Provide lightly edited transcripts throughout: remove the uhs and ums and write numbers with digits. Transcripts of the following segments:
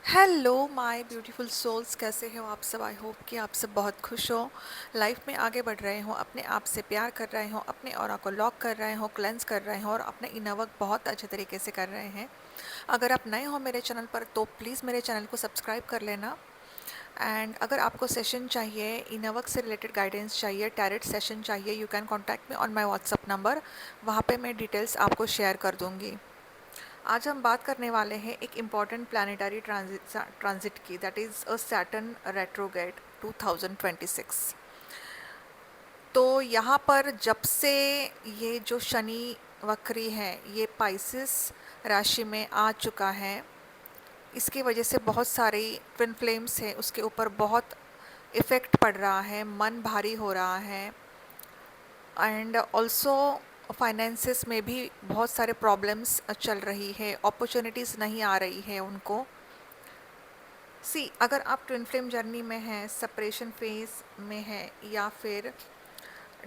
Hello my beautiful souls, कैसे हो आप सब। आई होप कि आप सब बहुत खुश हो, लाइफ में आगे बढ़ रहे हो, अपने आप से प्यार कर रहे हो, अपने ऑरा को लॉक कर रहे हो, क्लेंस कर रहे हो और अपने इनर वर्क बहुत अच्छे तरीके से कर रहे हैं। अगर आप नए हो मेरे चैनल पर तो प्लीज़ मेरे चैनल को सब्सक्राइब कर लेना। एंड अगर आपको सेशन चाहिए, इनर वर्क से रिलेटेड गाइडेंस चाहिए, टैरेट सेशन चाहिए, you can contact me on my WhatsApp number. वहाँ पे मैं डिटेल्स आपको शेयर कर दूँगी। आज हम बात करने वाले हैं एक इम्पॉर्टेंट प्लानिटरी ट्रांजिट की, that is a Saturn retrograde 2026। तो यहाँ पर जब से ये जो शनि वक्री है ये पाइसिस राशि में आ चुका है, इसकी वजह से बहुत सारी ट्विन फ्लेम्स है उसके ऊपर बहुत इफ़ेक्ट पड़ रहा है, मन भारी हो रहा है एंड ऑल्सो फाइनेंसिस में भी बहुत सारे प्रॉब्लम्स चल रही है, अपॉर्चुनिटीज़ नहीं आ रही है उनको। सी, अगर आप ट्विन फ्लेम जर्नी में हैं, सेपरेशन फेज में हैं या फिर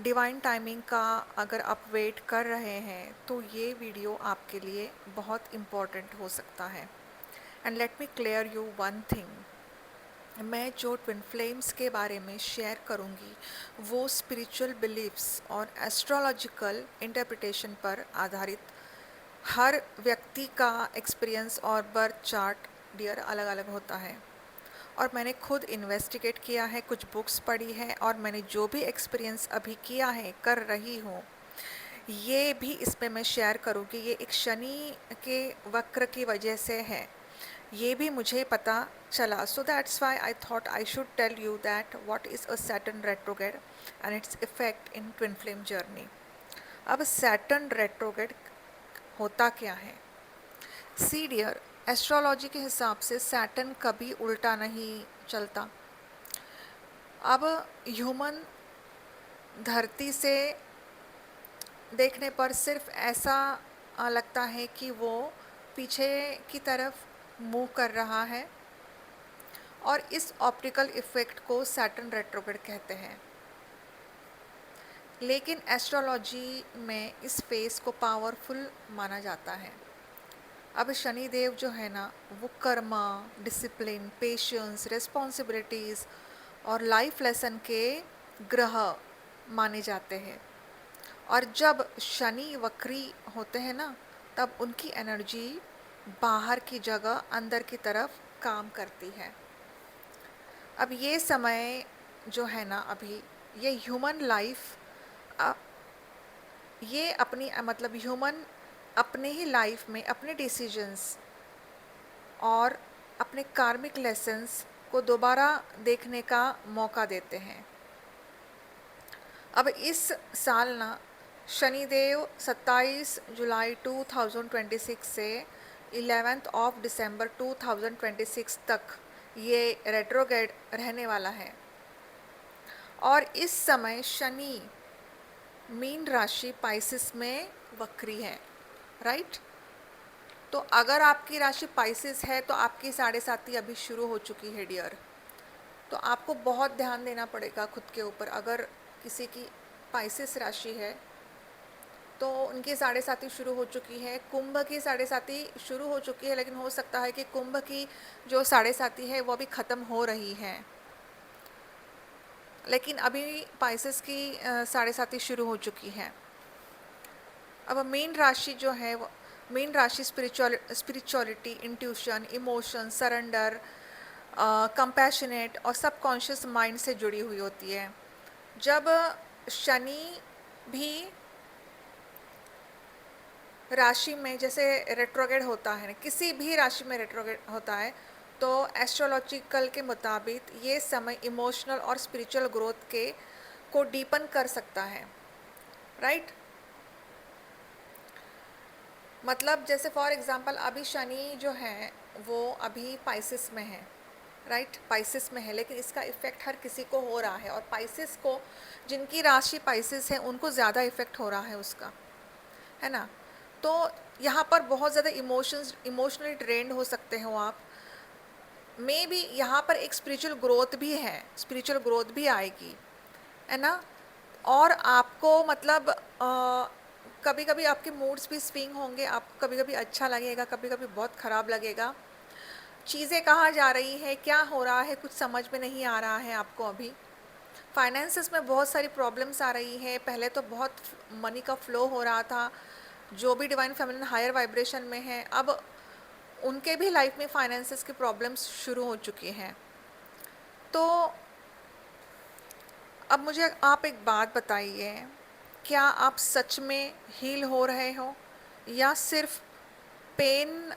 डिवाइन टाइमिंग का अगर आप वेट कर रहे हैं तो ये वीडियो आपके लिए बहुत इम्पॉर्टेंट हो सकता है। And let me clear you one thing, मैं जो ट्विन फ्लेम्स के बारे में शेयर करूंगी वो स्पिरिचुअल बिलीव्स और एस्ट्रोलॉजिकल इंटरप्रिटेशन पर आधारित। हर व्यक्ति का एक्सपीरियंस और बर्थ चार्ट डियर अलग अलग होता है और मैंने खुद इन्वेस्टिगेट किया है, कुछ बुक्स पढ़ी है और मैंने जो भी एक्सपीरियंस अभी किया है, कर रही हूँ, ये भी इसमें मैं शेयर करूँगी। ये एक शनि के वक्र की वजह से है, ये भी मुझे पता चला। So that's why I thought I should tell you that what is a Saturn retrograde and its effect in twin flame journey. अब सैटर्न रेट्रोग्रेड होता क्या है? सी डियर, एस्ट्रोलॉजी के हिसाब से सैटर्न कभी उल्टा नहीं चलता। अब ह्यूमन धरती से देखने पर सिर्फ ऐसा लगता है कि वो पीछे की तरफ मूव कर रहा है और इस ऑप्टिकल इफ़ेक्ट को सैटर्न रेट्रोग्रेड कहते हैं। लेकिन एस्ट्रोलॉजी में इस फेस को पावरफुल माना जाता है। अब शनि देव जो है ना, वो कर्मा, डिसिप्लिन, पेशेंस, रिस्पॉन्सिबिलिटीज़ और लाइफ लेसन के ग्रह माने जाते हैं। और जब शनि वक्री होते हैं ना, तब उनकी एनर्जी बाहर की जगह अंदर की तरफ काम करती है। अब ये समय जो है ना, अभी ये ह्यूमन लाइफ, ये अपनी मतलब ह्यूमन अपने ही लाइफ में अपने डिसीजंस और अपने कार्मिक लेसन्स को दोबारा देखने का मौका देते हैं। अब इस साल ना शनिदेव 27 जुलाई 2026 से 11 ऑफ दिसंबर 2026 तक ये रेट्रोग्रेड रहने वाला है और इस समय शनि मीन राशि पाइसिस में वक्री है, राइट। तो अगर आपकी राशि पाइसिस है तो आपकी साढ़े साती अभी शुरू हो चुकी है डियर। तो आपको बहुत ध्यान देना पड़ेगा खुद के ऊपर। अगर किसी की पाइसिस राशि है तो उनकी साढ़े साती शुरू हो चुकी है, कुंभ की साढ़े साती शुरू हो चुकी है, लेकिन हो सकता है कि कुंभ की जो साढ़े साती है वो अभी ख़त्म हो रही है, लेकिन अभी पाइसिस की साढ़े साती शुरू हो चुकी है। अब मीन राशि जो है वो मीन राशि spirituality, intuition, emotion, surrender, compassionate और सबकॉन्शियस माइंड से जुड़ी हुई होती है। जब शनि भी राशि में जैसे रेट्रोग्रेड होता है, किसी भी राशि में रेट्रोग्रेड होता है, तो एस्ट्रोलॉजिकल के मुताबिक ये समय इमोशनल और स्पिरिचुअल ग्रोथ के को डीपन कर सकता है, राइट। मतलब जैसे फॉर एग्जांपल अभी शनि जो है वो अभी पाइसिस में है, राइट, पाइसिस में है, लेकिन इसका इफ़ेक्ट हर किसी को हो रहा है और पाइसिस को, जिनकी राशि पाइसिस है उनको ज़्यादा इफ़ेक्ट हो रहा है उसका, है ना। तो यहाँ पर बहुत ज़्यादा इमोशनली ड्रेन्ड हो सकते हो आप। मे बी यहाँ पर एक स्पिरिचुअल ग्रोथ भी है, स्पिरिचुअल ग्रोथ भी आएगी, है ना। और आपको मतलब कभी कभी आपके मूड्स भी स्विंग होंगे, आपको कभी कभी अच्छा लगेगा, कभी कभी बहुत ख़राब लगेगा। चीज़ें कहाँ जा रही हैं, क्या हो रहा है, कुछ समझ में नहीं आ रहा है आपको अभी। फाइनेंसेस में बहुत सारी प्रॉब्लम्स आ रही है। पहले तो बहुत मनी का फ्लो हो रहा था, जो भी डिवाइन फेमिनिन हायर वाइब्रेशन में है, अब उनके भी लाइफ में फाइनेंसेस की प्रॉब्लम्स शुरू हो चुकी हैं। तो अब मुझे आप एक बात बताइए, क्या आप सच में हील हो रहे हो या सिर्फ पेन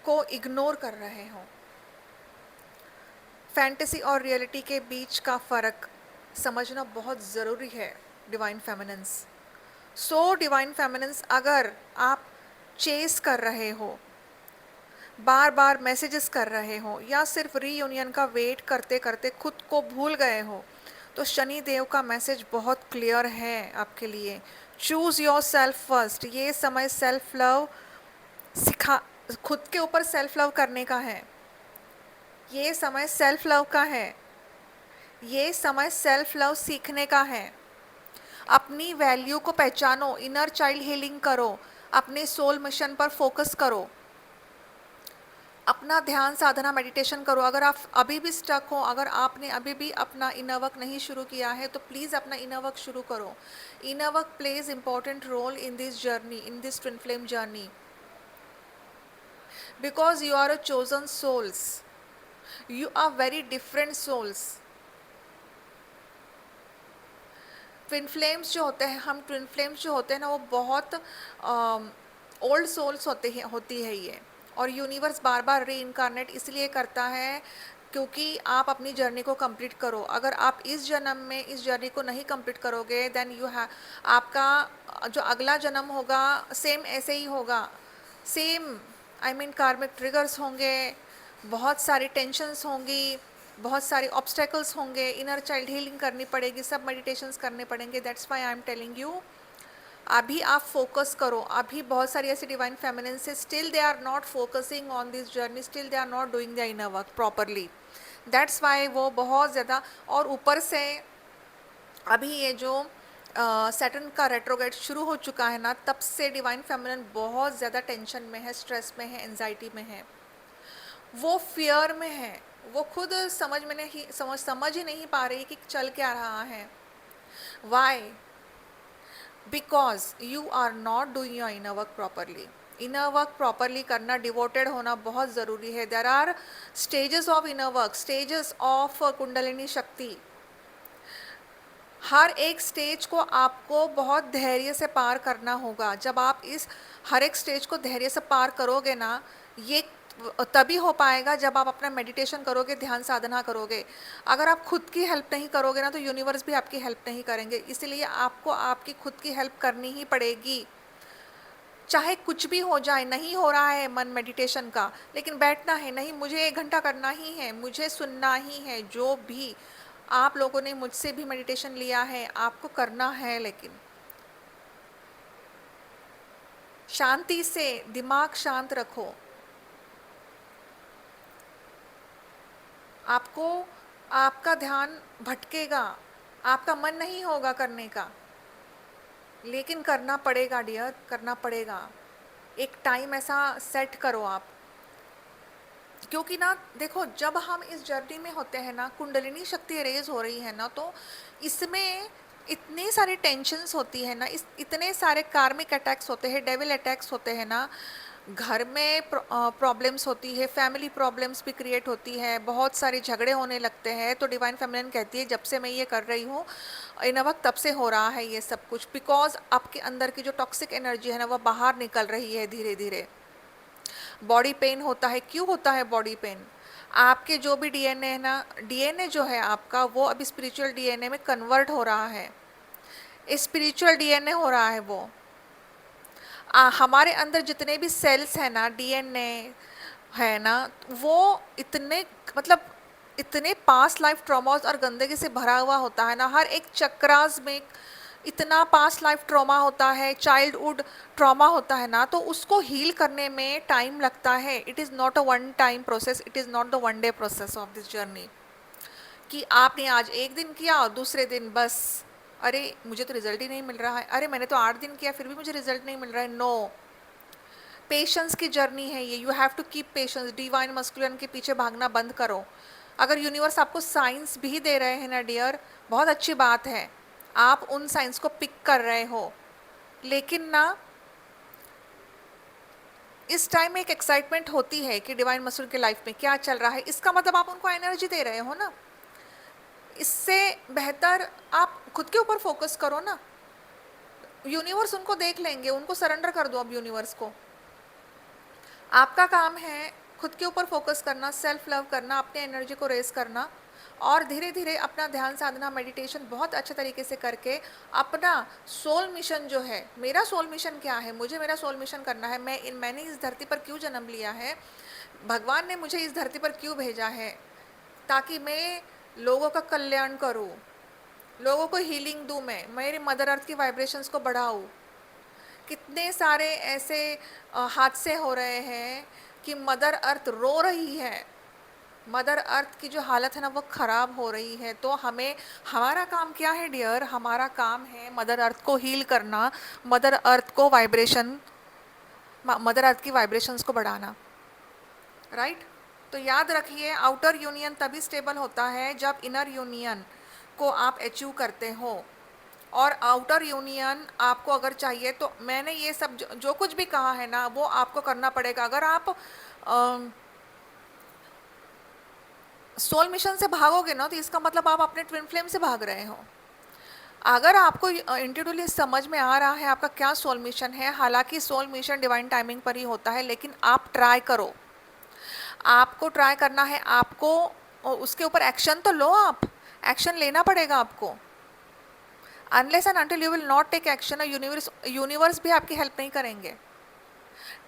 को इग्नोर कर रहे हो? फैंटेसी और रियलिटी के बीच का फ़र्क समझना बहुत ज़रूरी है divine feminines. So divine feminines, अगर आप चेस कर रहे हो, बार बार मैसेजेस कर रहे हो, या सिर्फ रीयूनियन का वेट करते करते खुद को भूल गए हो, तो शनि देव का मैसेज बहुत क्लियर है आपके लिए। Choose your self first. ये समय सेल्फ लव सिखा, खुद के ऊपर सेल्फ लव करने का है। ये समय सेल्फ लव का है। ये समय सेल्फ लव सीखने का है। अपनी वैल्यू को पहचानो, इनर चाइल्ड हीलिंग करो, अपने सोल मिशन पर फोकस करो, अपना ध्यान साधना मेडिटेशन करो। अगर आप अभी भी स्टक हो, अगर आपने अभी भी अपना इनर वर्क नहीं शुरू किया है, तो प्लीज़ अपना इनर वर्क शुरू करो। Inner work plays important role in this journey, in this twin flame journey, because you are a chosen souls, you are very different souls. Twin flames जो होते हैं, हम ट्विन फ्लेम्स जो होते हैं ना, वो बहुत ओल्ड सोल्स होती है ये। और यूनिवर्स बार बार री इनकारनेट इसलिए करता है क्योंकि आप अपनी जर्नी को कंप्लीट करो। अगर आप इस जन्म में इस जर्नी को नहीं कंप्लीट करोगे, देन यू हैव, आपका जो अगला जन्म होगा सेम ऐसे ही होगा। सेम, आई मीन कार्मिक ट्रिगर्स होंगे, बहुत सारी टेंशन्स होंगी, बहुत सारे ऑब्स्टेकल्स होंगे, इनर चाइल्ड हीलिंग करनी पड़ेगी, सब मेडिटेशंस करने पड़ेंगे। That's why I am telling you, अभी आप फोकस करो। अभी बहुत सारी ऐसी डिवाइन फेमिनिन से still they are not focusing on this journey, still they are not doing the inner work properly. That's why वो बहुत ज़्यादा, और ऊपर से अभी ये जो सैटर्न का रेट्रोग्रेड शुरू हो चुका है ना, तब से डिवाइन फेमिनिन बहुत ज़्यादा टेंशन में है, स्ट्रेस में है, एंजाइटी में है, वो फियर में है। वो खुद समझ ही नहीं पा रही कि चल क्या रहा है। Why? Because you are not doing your inner work properly. Inner work properly करना, डिवोटेड होना बहुत ज़रूरी है। There are stages of inner work, stages of kundalini shakti. हर एक स्टेज को आपको बहुत धैर्य से पार करना होगा। जब आप इस हर एक स्टेज को धैर्य से पार करोगे ना, ये तभी हो पाएगा जब आप अपना मेडिटेशन करोगे, ध्यान साधना करोगे। अगर आप खुद की हेल्प नहीं करोगे ना, तो यूनिवर्स भी आपकी हेल्प नहीं करेंगे। इसलिए आपको आपकी खुद की हेल्प करनी ही पड़ेगी, चाहे कुछ भी हो जाए। नहीं हो रहा है मन मेडिटेशन का, लेकिन बैठना है, नहीं मुझे 1 घंटा करना ही है, मुझे सुनना ही है। जो भी आप लोगों ने मुझसे भी मेडिटेशन लिया है, आपको करना है, लेकिन शांति से दिमाग शांत रखो। आपको, आपका ध्यान भटकेगा, आपका मन नहीं होगा करने का, लेकिन करना पड़ेगा डियर, करना पड़ेगा। एक टाइम ऐसा सेट करो आप, क्योंकि ना देखो, जब हम इस जर्नी में होते हैं ना, कुंडलिनी शक्ति रेज हो रही है ना, तो इसमें इतनी सारी टेंशन्स होती है ना, इस इतने सारे कार्मिक अटैक्स होते हैं, डेविल अटैक्स होते हैं ना, घर में प्रॉब्लम्स होती है, फैमिली प्रॉब्लम्स भी क्रिएट होती है, बहुत सारे झगड़े होने लगते हैं। तो डिवाइन फेमिनिन कहती है, जब से मैं ये कर रही हूँ इन वक्त, तब से हो रहा है ये सब कुछ, बिकॉज आपके अंदर की जो टॉक्सिक एनर्जी है ना, वो बाहर निकल रही है धीरे धीरे। बॉडी पेन होता है, क्यों होता है बॉडी पेन? आपके जो भी डीएनए है ना, डीएनए जो है आपका, वो अभी स्पिरिचुअल डीएनए में कन्वर्ट हो रहा है, स्पिरिचुअल डीएनए हो रहा है वो। हमारे अंदर जितने भी सेल्स हैं ना, डीएनए है ना, वो इतने, मतलब इतने पास्ट लाइफ ट्रॉमास और गंदगी से भरा हुआ होता है ना, हर एक चक्रास में इतना पास्ट लाइफ ट्रॉमा होता है, चाइल्डहुड ट्रॉमा होता है ना, तो उसको हील करने में टाइम लगता है। It is not a one time process, it is not the one day process of this journey, कि आपने आज 1 दिन किया और दूसरे दिन बस, अरे मुझे तो रिजल्ट ही नहीं मिल रहा है, अरे मैंने तो 8 दिन किया फिर भी मुझे रिजल्ट नहीं मिल रहा है। नो, पेशेंस की जर्नी है ये, you have to keep patience. Divine masculine के पीछे भागना बंद करो। अगर यूनिवर्स आपको साइंस भी दे रहे हैं ना डियर, बहुत अच्छी बात है, आप उन साइंस को पिक कर रहे हो, लेकिन ना इस टाइम में एक एक्साइटमेंट होती है कि डिवाइन मस्कुलिन के लाइफ में क्या चल रहा है, इसका मतलब आप उनको एनर्जी दे रहे हो ना। इससे बेहतर आप खुद के ऊपर फोकस करो ना। यूनिवर्स उनको देख लेंगे, उनको सरेंडर कर दो अब यूनिवर्स को। आपका काम है खुद के ऊपर फोकस करना, सेल्फ लव करना, अपने एनर्जी को रेस करना, और धीरे धीरे अपना ध्यान साधना मेडिटेशन बहुत अच्छे तरीके से करके अपना सोल मिशन जो है, मेरा सोल मिशन क्या है, मुझे मेरा सोल मिशन करना है, मैंने इस धरती पर क्यों जन्म लिया है, भगवान ने मुझे इस धरती पर क्यों भेजा है, ताकि मैं लोगों का कल्याण करूं, लोगों को हीलिंग दूं, मैं मेरी मदर अर्थ की वाइब्रेशंस को बढ़ाऊं। कितने सारे ऐसे हादसे हो रहे हैं कि मदर अर्थ रो रही है, मदर अर्थ की जो हालत है ना वो ख़राब हो रही है। तो हमें, हमारा काम क्या है डियर, हमारा काम है मदर अर्थ को हील करना, मदर अर्थ को वाइब्रेशन, मदर अर्थ की वाइब्रेशंस को बढ़ाना, राइट। तो याद रखिए, आउटर यूनियन तभी स्टेबल होता है जब इनर यूनियन को आप अचीव करते हो। और आउटर यूनियन आपको अगर चाहिए तो मैंने ये सब जो कुछ भी कहा है ना वो आपको करना पड़ेगा। अगर आप सोल मिशन से भागोगे ना तो इसका मतलब आप अपने ट्विन फ्लेम से भाग रहे हो। अगर आपको इंडिविजुअली समझ में आ रहा है आपका क्या सोल मिशन है, हालांकि सोल मिशन डिवाइन टाइमिंग पर ही होता है, लेकिन आप ट्राई करो, आपको ट्राई करना है, आपको उसके ऊपर एक्शन तो लो, आप एक्शन लेना पड़ेगा आपको। Unless and until you will not take action, universe भी आपकी हेल्प नहीं करेंगे।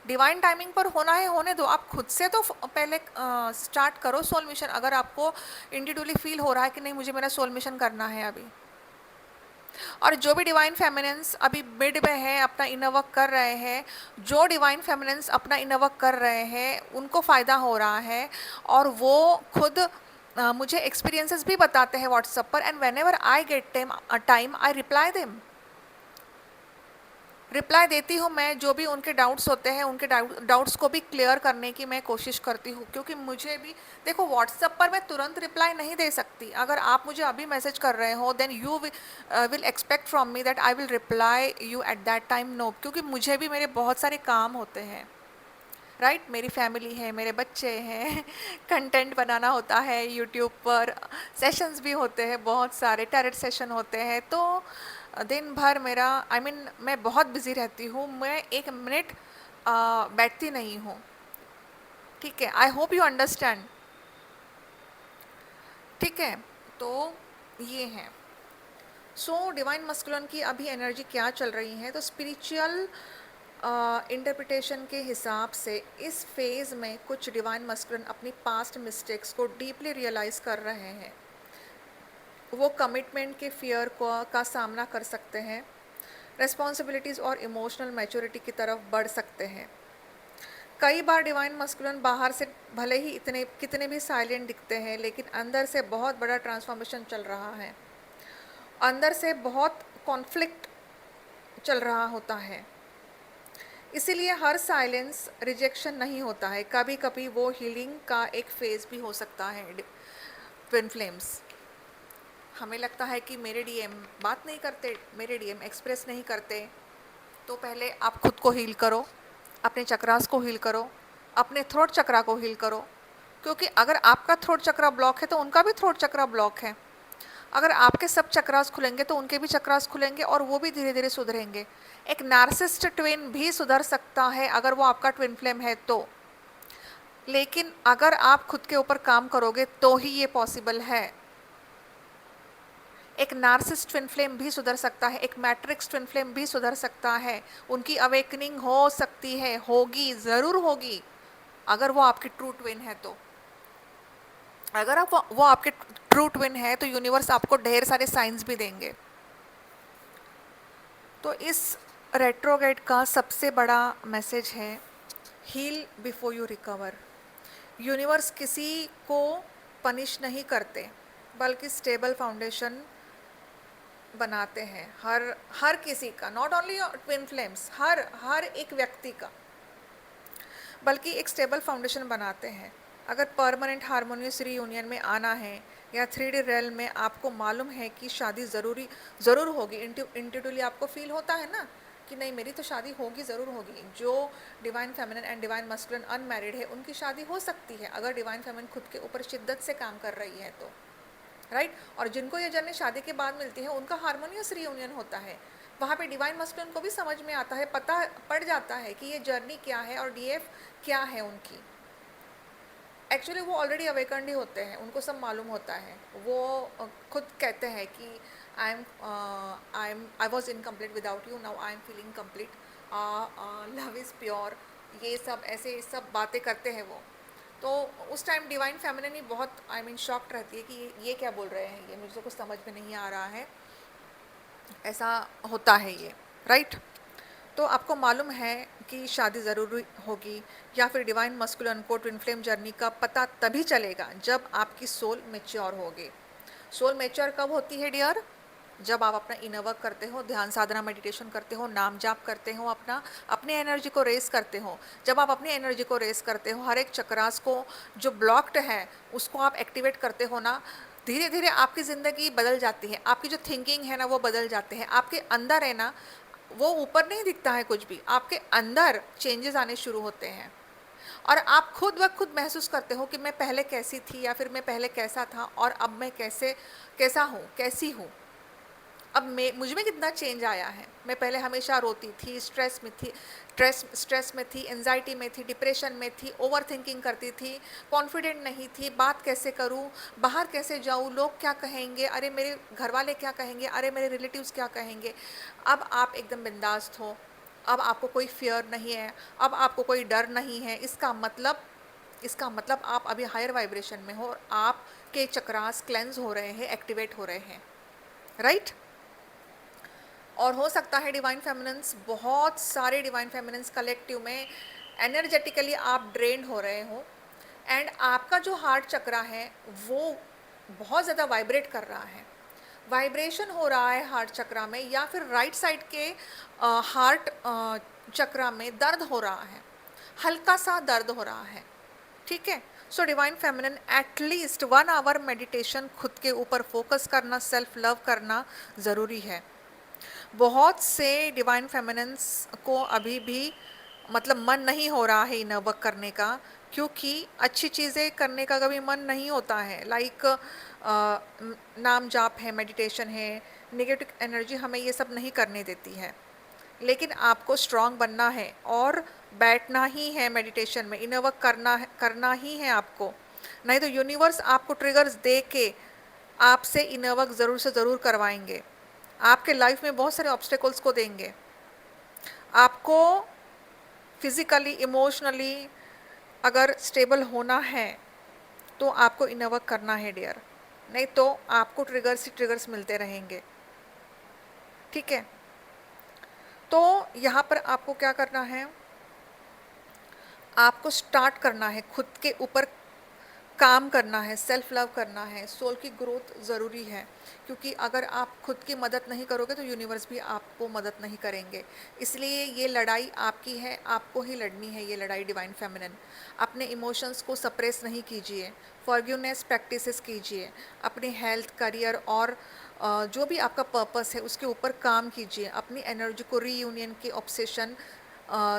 डिवाइन टाइमिंग पर होना है होने दो, आप खुद से तो पहले स्टार्ट करो सोल मिशन। अगर आपको इंडिविजुअली फील हो रहा है कि नहीं मुझे मेरा सोल मिशन करना है अभी, और जो भी डिवाइन फेमिनेंस अभी मिड में है अपना इनर वर्क कर रहे हैं, जो डिवाइन फेमिनेंस अपना इनर वर्क कर रहे हैं उनको फ़ायदा हो रहा है, और वो खुद मुझे एक्सपीरियंसेस भी बताते हैं व्हाट्सएप पर, and when ever I get time I reply them, reply देती हूँ मैं। जो भी उनके डाउट्स होते हैं उनके डाउट्स को भी क्लियर करने की मैं कोशिश करती हूँ, क्योंकि मुझे भी देखो व्हाट्सएप पर मैं तुरंत रिप्लाई नहीं दे सकती। अगर आप मुझे अभी मैसेज कर रहे हो then you will expect from me that I will reply you at that time, no, क्योंकि मुझे भी मेरे बहुत सारे काम होते हैं, राइट। मेरी फैमिली है, मेरे बच्चे हैं, कंटेंट बनाना होता है यूट्यूब पर, सेशंस भी होते हैं, बहुत सारे टैरेट सेशन होते हैं, तो दिन भर मेरा मैं बहुत बिज़ी रहती हूँ, मैं एक मिनट बैठती नहीं हूँ, ठीक है। आई होप यू अंडरस्टैंड, ठीक है। तो ये है सो डिवाइन मस्कुलिन की अभी एनर्जी क्या चल रही है, तो स्पिरिचुअल इंटरप्रिटेशन के हिसाब से इस फेज़ में कुछ डिवाइन मस्कुलिन अपनी पास्ट मिस्टेक्स को डीपली रियलाइज़ कर रहे हैं, वो कमिटमेंट के फियर को का सामना कर सकते हैं, रिस्पॉन्सिबिलिटीज़ और इमोशनल मैच्योरिटी की तरफ बढ़ सकते हैं। कई बार डिवाइन मस्कुलिन बाहर से भले ही इतने कितने भी साइलेंट दिखते हैं, लेकिन अंदर से बहुत बड़ा ट्रांसफॉर्मेशन चल रहा है, अंदर से बहुत कॉन्फ्लिक्ट चल रहा होता है। इसीलिए हर साइलेंस रिजेक्शन नहीं होता है, कभी कभी वो हीलिंग का एक फेज़ भी हो सकता है। ट्विन फ्लेम्स, हमें लगता है कि मेरे डीएम बात नहीं करते, मेरे डीएम एक्सप्रेस नहीं करते, तो पहले आप खुद को हील करो, अपने चक्रास को हील करो, अपने थ्रोट चक्रा को हील करो, क्योंकि अगर आपका थ्रोट चक्रा ब्लॉक है तो उनका भी थ्रोट चक्रा ब्लॉक है। अगर आपके सब चक्रास खुलेंगे तो उनके भी चक्रास खुलेंगे और वो भी धीरे धीरे सुधरेंगे। एक नार्सिसिस्ट ट्विन भी सुधर सकता है अगर वो आपका ट्विन फ्लेम है तो, लेकिन अगर आप खुद के ऊपर काम करोगे तो ही ये पॉसिबल है। एक नार्सिसिस्ट ट्विन फ्लेम भी सुधर सकता है, एक मैट्रिक्स ट्विन फ्लेम भी सुधर सकता है, उनकी अवेकनिंग हो सकती है, होगी, ज़रूर होगी, अगर वो आपकी ट्रू ट्विन है तो। अगर आप वो आपके ट्रू ट्विन है तो यूनिवर्स आपको ढेर सारे साइंस भी देंगे। तो इस रेट्रोग्रेड का सबसे बड़ा मैसेज है heal before you recover. Universe किसी को पनिश नहीं करते, बल्कि स्टेबल फाउंडेशन बनाते हैं हर हर किसी का, नॉट ओनली ट्विन फ्लेम्स, हर हर एक व्यक्ति का। बल्कि एक स्टेबल फाउंडेशन बनाते हैं। अगर परमानेंट हार्मोनियस रीयूनियन में आना है या 3D रेल में आपको मालूम है कि शादी ज़रूर होगी, इंट्यूटिवली आपको फील होता है ना कि नहीं मेरी तो शादी होगी, ज़रूर होगी। जो divine feminine and divine masculine unmarried है उनकी शादी हो सकती है अगर डिवाइन फेमिनिन खुद के ऊपर शिद्दत से काम कर रही है तो, राइट। और जिनको ये जर्नी शादी के बाद मिलती है उनका हार्मोनियस रीयूनियन होता है। वहाँ पे डिवाइन मस्कुलिन को भी समझ में आता है, पता पड़ जाता है कि ये जर्नी क्या है और डीएफ क्या है उनकी। एक्चुअली वो ऑलरेडी अवेकन्ड ही होते हैं, उनको सब मालूम होता है। वो खुद कहते हैं कि I was incomplete without you, now I am feeling complete, love is pure, ये सब ऐसे सब बातें करते हैं वो। तो उस टाइम डिवाइन फेमिनिन ही बहुत शॉक्ड रहती है कि ये क्या बोल रहे हैं, ये मुझे कुछ समझ में नहीं आ रहा है, ऐसा होता है ये, राइट। तो आपको मालूम है कि शादी ज़रूरी होगी या फिर डिवाइन मस्कुलिन को ट्विन फ्लेम जर्नी का पता तभी चलेगा जब आपकी सोल मेच्योर होगी। सोल मेच्योर कब होती है डियर? जब आप अपना इनर वर्क करते हो, ध्यान साधना मेडिटेशन करते हो, नाम जाप करते हो, अपने एनर्जी को रेस करते हो। जब आप अपनी एनर्जी को रेस करते हो, हर एक चक्रास को जो ब्लॉक्ड है उसको आप एक्टिवेट करते हो ना, धीरे धीरे आपकी ज़िंदगी बदल जाती है। आपकी जो थिंकिंग है ना वो बदल जाते हैं। आपके अंदर है ना, वो ऊपर नहीं दिखता है कुछ भी, आपके अंदर चेंजेस आने शुरू होते हैं और आप खुद ब खुद महसूस करते हो कि मैं पहले कैसी थी या फिर मैं पहले कैसा था और अब मैं कैसा हूँ, कैसी हूँ। अब मुझ में कितना चेंज आया है। मैं पहले हमेशा रोती थी, स्ट्रेस में थी, एंजाइटी में थी, डिप्रेशन में थी, ओवर थिंकिंग करती थी, कॉन्फिडेंट नहीं थी, बात कैसे करूं, बाहर कैसे जाऊं, लोग क्या कहेंगे, अरे मेरे घर वाले क्या कहेंगे, अरे मेरे रिलेटिव्स क्या कहेंगे। अब आप एकदम बिंदास हो, अब आपको कोई फियर नहीं है, अब आपको कोई डर नहीं है। इसका मतलब आप अभी हायर वाइब्रेशन में हो और आपके चक्रास क्लेंस हो रहे हैं, एक्टिवेट हो रहे हैं, राइट। और हो सकता है डिवाइन फेमिनिन्स, बहुत सारे डिवाइन फेमिनिन्स कलेक्टिव में एनर्जेटिकली आप ड्रेन्ड हो रहे हो एंड आपका जो हार्ट चक्रा है वो बहुत ज़्यादा वाइब्रेट कर रहा है, वाइब्रेशन हो रहा है हार्ट चक्रा में, या फिर राइट साइड के हार्ट चक्रा में दर्द हो रहा है, हल्का सा दर्द हो रहा है, ठीक है। So divine feminine at least 1 hour meditation, खुद के ऊपर फोकस करना, सेल्फ लव करना ज़रूरी है। बहुत से डिवाइन फेमिनिन्स को अभी भी मतलब मन नहीं हो रहा है इनर वर्क करने का, क्योंकि अच्छी चीज़ें करने का कभी मन नहीं होता है। लाइक नाम जाप है, मेडिटेशन है, नेगेटिव एनर्जी हमें ये सब नहीं करने देती है। लेकिन आपको स्ट्रांग बनना है और बैठना ही है मेडिटेशन में, इनर वर्क करना ही है आपको। नहीं तो यूनिवर्स आपको ट्रिगर्स दे के आपसे इनर वर्क ज़रूर से ज़रूर करवाएंगे, आपके लाइफ में बहुत सारे ऑब्स्टेकल्स को देंगे। आपको फिज़िकली, इमोशनली अगर स्टेबल होना है तो आपको इनर वर्क करना है डियर, नहीं तो आपको ट्रिगर्स ही ट्रिगर्स मिलते रहेंगे, ठीक है। तो यहाँ पर आपको क्या करना है, आपको स्टार्ट करना है, खुद के ऊपर काम करना है, सेल्फ लव करना है, सोल की ग्रोथ ज़रूरी है। क्योंकि अगर आप खुद की मदद नहीं करोगे तो यूनिवर्स भी आपको मदद नहीं करेंगे। इसलिए ये लड़ाई आपकी है, आपको ही लड़नी है ये लड़ाई डिवाइन फेमिनिन। अपने इमोशंस को सप्रेस नहीं कीजिए, फॉरगिवनेस प्रैक्टिसेस कीजिए, अपनी हेल्थ, करियर और जो भी आपका पर्पस है उसके ऊपर काम कीजिए। अपनी एनर्जी को रीयूनियन के ऑब्सेशन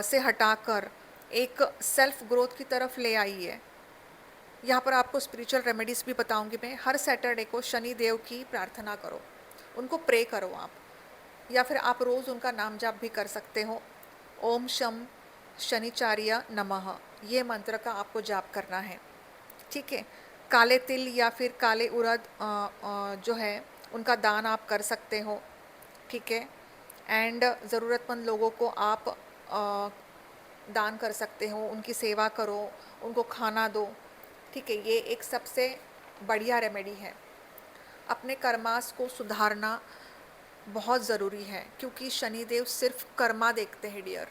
से हटाकर एक सेल्फ ग्रोथ की तरफ ले आइए। यहाँ पर आपको स्पिरिचुअल रेमेडीज़ भी बताऊंगी मैं। हर सैटरडे को शनि देव की प्रार्थना करो, उनको प्रे करो आप, या फिर आप रोज़ उनका नाम जाप भी कर सकते हो। ओम शम शनिचार्य नमः, ये मंत्र का आपको जाप करना है, ठीक है। काले तिल या फिर काले उड़द जो है उनका दान आप कर सकते हो, ठीक है। एंड ज़रूरतमंद लोगों को आप दान कर सकते हो, उनकी सेवा करो, उनको खाना दो, ठीक है। ये एक सबसे बढ़िया रेमेडी है। अपने कर्मास को सुधारना बहुत ज़रूरी है क्योंकि शनिदेव सिर्फ कर्मा देखते हैं डियर।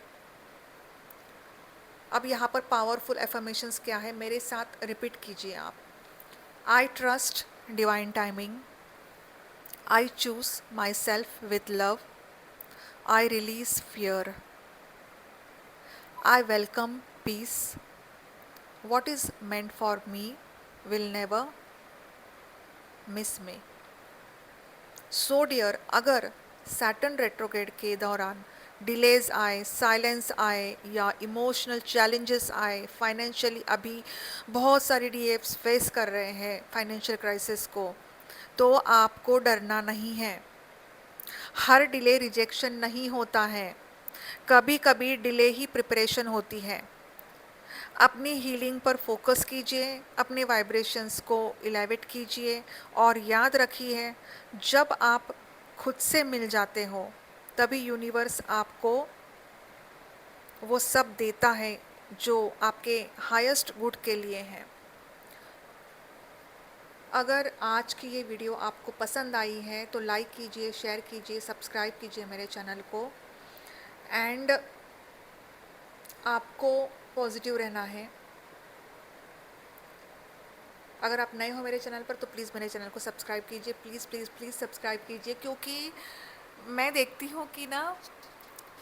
अब यहाँ पर पावरफुल एफर्मेशंस क्या है, मेरे साथ रिपीट कीजिए आप। I trust divine timing, I choose my self with love, I release fear, I welcome peace, what is meant for me will never miss me. So dear, अगर सैटर्न रेट्रोग्रेड के दौरान delays आए, silence आए या emotional challenges आए, financially अभी बहुत सारी डीएफ्स फेस कर रहे हैं फाइनेंशियल क्राइसिस को, तो आपको डरना नहीं है। हर डिले रिजेक्शन नहीं होता है, कभी कभी डिले ही प्रिपरेशन होती है। अपनी हीलिंग पर फोकस कीजिए, अपने वाइब्रेशंस को इलेवेट कीजिए और याद रखिए, जब आप खुद से मिल जाते हो तभी यूनिवर्स आपको वो सब देता है जो आपके हाईएस्ट गुड के लिए है। अगर आज की ये वीडियो आपको पसंद आई है तो लाइक कीजिए, शेयर कीजिए, सब्सक्राइब कीजिए मेरे चैनल को। एंड आपको पॉजिटिव रहना है। अगर आप नए हो मेरे चैनल पर तो प्लीज़ मेरे चैनल को सब्सक्राइब कीजिए, प्लीज़ प्लीज़ प्लीज़ सब्सक्राइब कीजिए, क्योंकि मैं देखती हूँ कि ना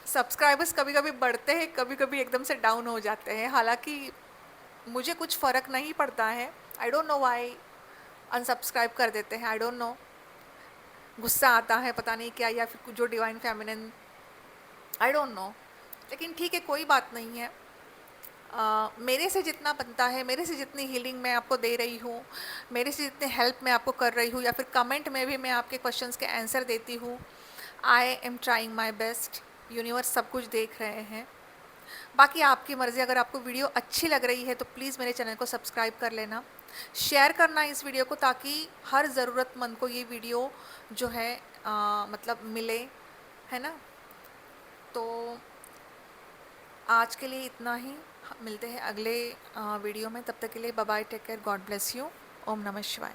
सब्सक्राइबर्स कभी कभी बढ़ते हैं, कभी कभी एकदम से डाउन हो जाते हैं। हालांकि मुझे कुछ फ़र्क नहीं पड़ता है, I don't know why unsubscribe कर देते हैं, आई डोंट नो, गुस्सा आता है पता नहीं क्या, या फिर कुछ जो divine feminine, I don't know. लेकिन ठीक है, कोई बात नहीं है। मेरे से जितना बनता है, मेरे से जितनी हीलिंग मैं आपको दे रही हूँ, मेरे से जितनी हेल्प मैं आपको कर रही हूँ, या फिर कमेंट में भी मैं आपके क्वेश्चंस के आंसर देती हूँ, I am trying my best. Universe सब कुछ देख रहे हैं। बाकी आपकी मर्ज़ी, अगर आपको वीडियो अच्छी लग रही है तो प्लीज़ मेरे चैनल को सब्सक्राइब कर लेना, शेयर करना इस वीडियो को, ताकि हर ज़रूरतमंद को ये वीडियो जो है मतलब मिले, है ना। तो आज के लिए इतना ही, मिलते हैं अगले वीडियो में। तब तक के लिए bye bye, take care, God bless you, ओम नमः शिवाय।